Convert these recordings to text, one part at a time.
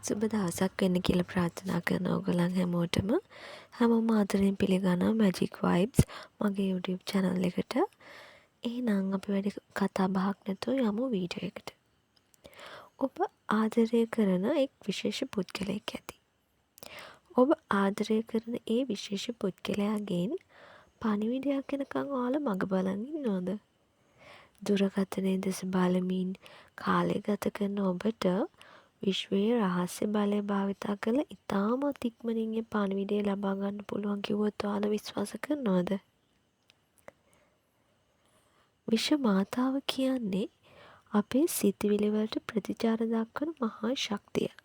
සුබ දවසක් වෙන්න කියලා ප්‍රාර්ථනා කරන ඔයගොල්ලන් හැමෝටම හැමෝම ආදරයෙන් පිළිගන්නවා මැජික් වයිබ්ස් මගේ YouTube channel එකට. එහෙනම් අපි වැඩි කතා බහක් නැතුව යමු වීඩියෝ එකට. ඔබ ආදරය කරන එක් විශේෂ පුද්ගලයෙක් ඇති. ඔබ ආදරය කරන ඒ විශේෂ පුද්ගලයාගෙන් පණිවිඩයක් එනකන් ඔයාලා මග බලන් ඉන්නවද? දුරකථනයේ දෙස බලමින් කාලය ගත කරන ඔබට විශ්වයේ රහස්‍ය බලය භාවිතා කළ ඉතාමත් ඉක්මනින් ඒ පණිවිඩය ලබා ගන්න පුළුවන් කිව්වොත් ඔයාලා විශ්වාස කරනවද? විශ්ව මාතාව කියන්නේ අපේ සිතුවිලි වලට ප්‍රතිචාර දක්වන මහා ශක්තියක්.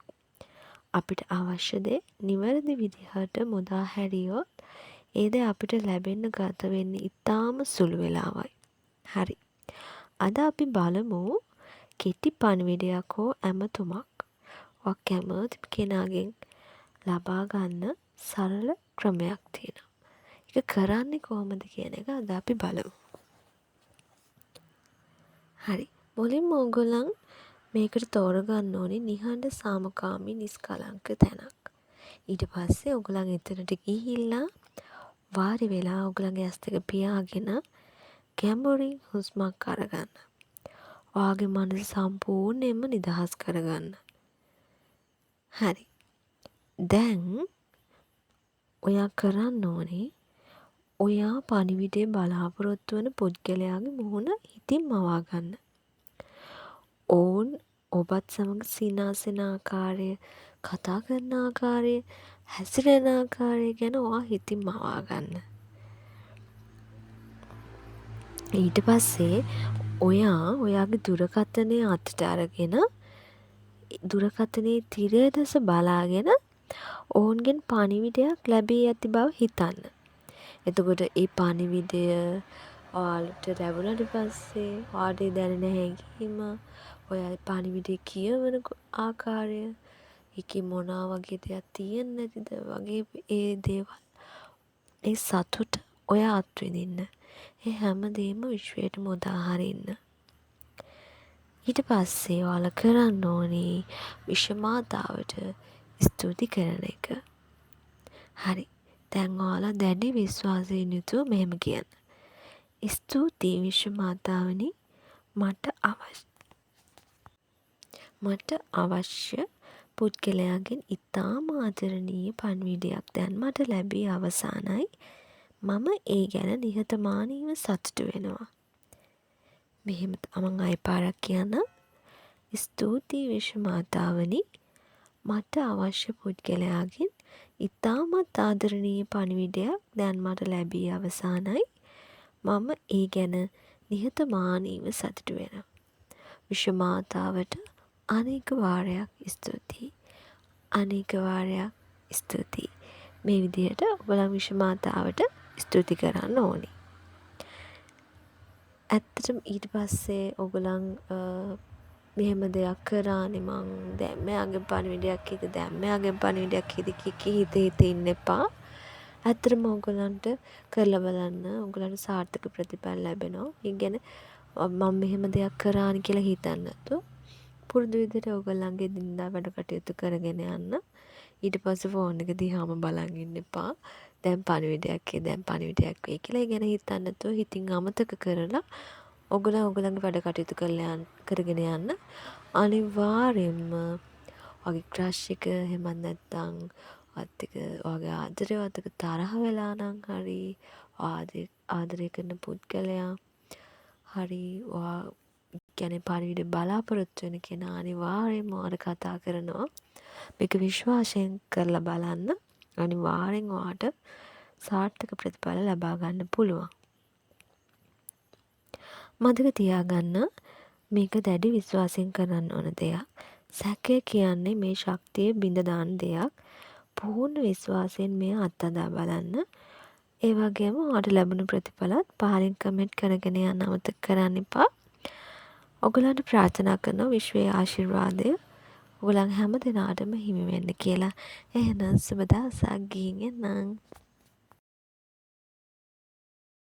අපිට අවශ්‍ය දේ නිවැරදි විදිහට මුදා හැරියොත් ඒ දේ අපිට ලැබෙන්න ගත වෙන්නේ ඉතාම සුළු වෙලාවයි. හරි. අද අපි බලමු කෙටි පණිවිඩයක් හෝ ඇමතුමක් කැමති කෙනාගෙන් ලබා ගන්න සරල ක්‍රමයක් තියෙනවා. ඒක කරන්නේ කොහොමද කියන එක අද අපි බලමු. හරි. මුලින්ම ඕගොල්ලන් මේකට තෝරගන්න ඕනේ නිහඬ සාමකාමී නිස්කලංක තැනක්. ඊට පස්සේ ඕගොල්ලන් එතනට ගිහිල්ලා වාඩි වෙලා ඕගොල්ලන්ගේ ඇස් දෙක පියාගෙන ගැඹුරින් හුස්මක් අරගන්න. ඔයාගේ මනස සම්පූර්ණයෙන්ම නිදහස් කරගන්න. හරි. දැන් ඔයා කරන්න ඕනේ ඔයා පණිවිඩය බලාපොරොත්තු වන පුද්ගලයාගේ මුහුණ හිතින් මවා ගන්න. ඔවුන් ඔබත් සමග සිනාසෙන ආකාරය, කතා කරන ආකාරය, හැසිරෙන ආකාරය ගැන ඔයා හිතින් මවා ගන්න. ඊට පස්සේ ඔයා ඔයාගේ දුරකථනය අතට අරගෙන දුරකථනයේ තිරය දෙස බලාගෙන ඔවුන්ගෙන් පණිවිඩයක් ලැබී ඇති බව හිතන්න. එතකොට ඒ පණිවිඩය ඔයාලට ලැබුණාට පස්සේ ඔයාට දැනෙන හැඟීම, ඔයා පණිවිඩය කියවන ආකාරය, ඒකේ මොනවා වගේ දෙයක් තියෙන්නේ නැතිද වගේ ඒ දේවල්, ඒ සතුට ඔයා අත්විඳින්න. ඒ හැමදේම විශ්වයට මුදා හරින්න. ඊට පස්සේ ඔයාලා කරන්න ඕනේ විශ්ව මාතාවට ස්තුති කරන එක. හරි. දැන් ඔයාලා දැඩි විශ්වාසයෙන් යුතුව මෙහෙම කියන්න. ස්තුතියි විශ්ව මාතාවනි, මට අවශ්‍ය පුද්ගලයාගෙන් ඉතාම ආදරණීය පණිවිඩයක් දැන් මට ලැබී අවසానයි. මම ඒ ගැන නිහතමානීව සතුටු වෙනවා. මෙහෙම මම ආයෙ පාරක් කියන්නම්. ස්තුතියි විශ්ව මාතාවනි, මට අවශ්‍ය පුද්ගලයාගෙන් ඉතාමත් ආදරණීය පණිවිඩයක් දැන් මට ලැබී අවසానයි. මම ඒ ගැන නිහතමානීව සතුටු වෙනවා. විශ්ව මාතාවට අනේක වාරයක් ස්තුතියි. අනේක වාරයක් ස්තුතියි. මේ විදිහට ඔයගොල්ලන් විශ්ව මාතාවට ස්තුති කරන්න ඕනි. ඇත්තටම ඊට පස්සේ ඔයගොල්ලන් මෙහෙම දෙයක් කරානේ මං දැන් මෙයාගේ පණිවිඩයක් හිත ඉන්න එපා. ඇත්තටම ඔයගොල්ලන්ට කරලා බලන්න. ඔයගොල්ලන්ට සාර්ථක ප්‍රතිඵල ලැබෙනවා. ඒ කියන්නේ මම මෙහෙම දෙයක් කරානේ කියලා හිතන්න නැතුව පුරුදු විදිහට ඔයගොල්ලන්ගේ දිනදා වැඩ කටයුතු කරගෙන යන්න. ඊට පස්සේ ෆෝන් එක දිහාම බලන් ඉන්න එපා. දැන් පණිවිඩයක් වෙයි කියලා ඒ ගැන හිතන්න නැතුව හිතින් අමතක කරලා ඔයගොල්ලන්ගේ වැඩ කටයුතු කරගෙන යන්න. අනිවාර්යයෙන්ම ඔයාගේ ක්‍රෂ් එක එහෙමත් නැත්නම් ඔයත් එක්ක ඔයාගේ ආදරේවත් එක්ක තරහ වෙලා නම් හරි, ආදරය කරන පුද්ගලයා හරි, ඔයා කියන්නේ පණිවිඩ බලාපොරොත්තු වෙන කෙනා අනිවාර්යයෙන්ම ඔයාට කතා කරනවා. මේක විශ්වාසයෙන් කරලා බලන්න. අනිවාර්යෙන් ඔයාට සාර්ථක ප්‍රතිඵල ලබා ගන්න පුළුවන්. මතක තියාගන්න මේක දැඩි විශ්වාසයෙන් කරන්න ඕන දෙයක්. සැකය කියන්නේ මේ ශක්තිය බිඳ දාන දෙයක්. පූර්ණ විශ්වාසයෙන් මේ අත්හදා බලන්න. ඒ වගේම ඔයාට ලැබුණු ප්‍රතිඵලත් පහලින් කමෙන්ට් කරගෙන යන්න අමතක කරන්න එපා. ඔයගොල්ලන්ට ප්‍රාර්ථනා කරනවා විශ්වයේ ආශිර්වාදය ඔයගොල්ලන් හැම දිනාටම හිමි වෙන්න කියලා. එහෙනම් සුබ දවසක් ගිහින් එන්නම්.